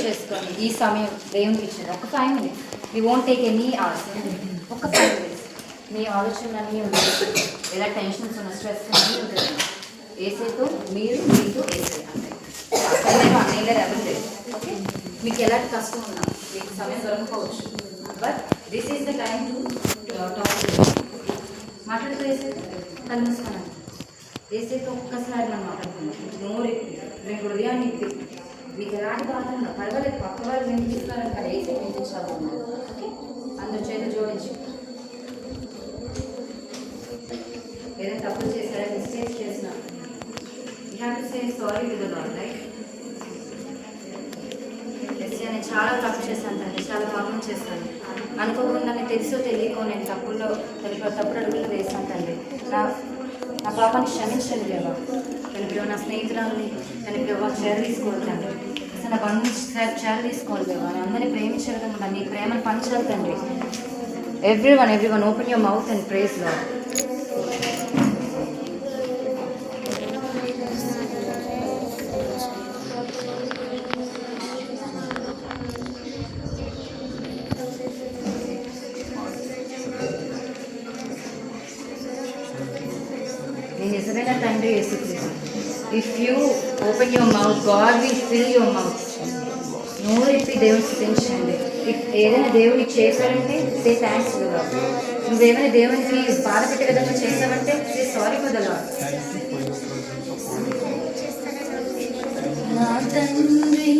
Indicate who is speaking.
Speaker 1: చేసుకొని ఈ సమయం దేవునికి ఇచ్చింది ఒక 5 minutes. We won't take any hours. ఒక 5 minutes మీ ఆలోచనలన్నీ ఉంటాయి, ఎలా టెన్షన్స్ ఉన్న స్ట్రెస్ అన్నీ ఉంటుంది. ఏసైతో మీతో ఏసై అంటే అసలు అన్నయ్య ఎవరు లేదు. ఓకే, మీకు ఎలాంటి కష్టం ఉన్నా మీకు సమయం దొరకకపోవచ్చు, but this is the time to talk. మాట్లాడుతూ ఏసైతే కళ్ళు మూసుకున్నాను. ఏసైతో ఒక్కసారి మనం మాట్లాడుకున్నాం. నోరు మీ హృదయాన్ని మీకు ఎలాంటి బాధ ఉన్నా పర్వాలేదు, పక్క వాళ్ళు వినిపిస్తున్నారని కానీ ఏసై వినిపించాలన్నారు. ఓకే, అందరూ చేతులు జోడించి ఏదైనా తప్పులు చేశారా, మిస్టేక్స్ చేసినా you have to say sorry to the lord, right? నేను చాలా తప్పు చేశాను తండ్రి, చాలా పాపం చేస్తాను, అనుకోకుండా తెలుసో తెలియకో నేను తప్పుడు అడుగులు వేసాను తండ్రి. నా పాపాన్ని క్షమించండి లేవా. నేను ప్రేమ నా స్నేహితురాలని నేను ప్రేమ చేర తీసుకోవాలి తండ్రి. అసలు నా బంధువులు చేర తీసుకోవాలి లేవా. నేను అందరినీ ప్రేమించాలి కదా, నీ ప్రేమను పంచాలి తండ్రి. Everyone open your mouth and praise lord. నిజమైన తండ్రి Yesukristu, if you open your mouth God will fill your mouth. నోరెత్తి దేవుని స్థుతించండి. ఇఫ్ ఏదైనా దేవునికి చేశారంటే సే థ్యాంక్స్ టు గాడ్. నువ్వేమైనా దేవునికి బాధ పెట్టే విధంగా చేశావంటే say sorry for the lord. నా తండ్రి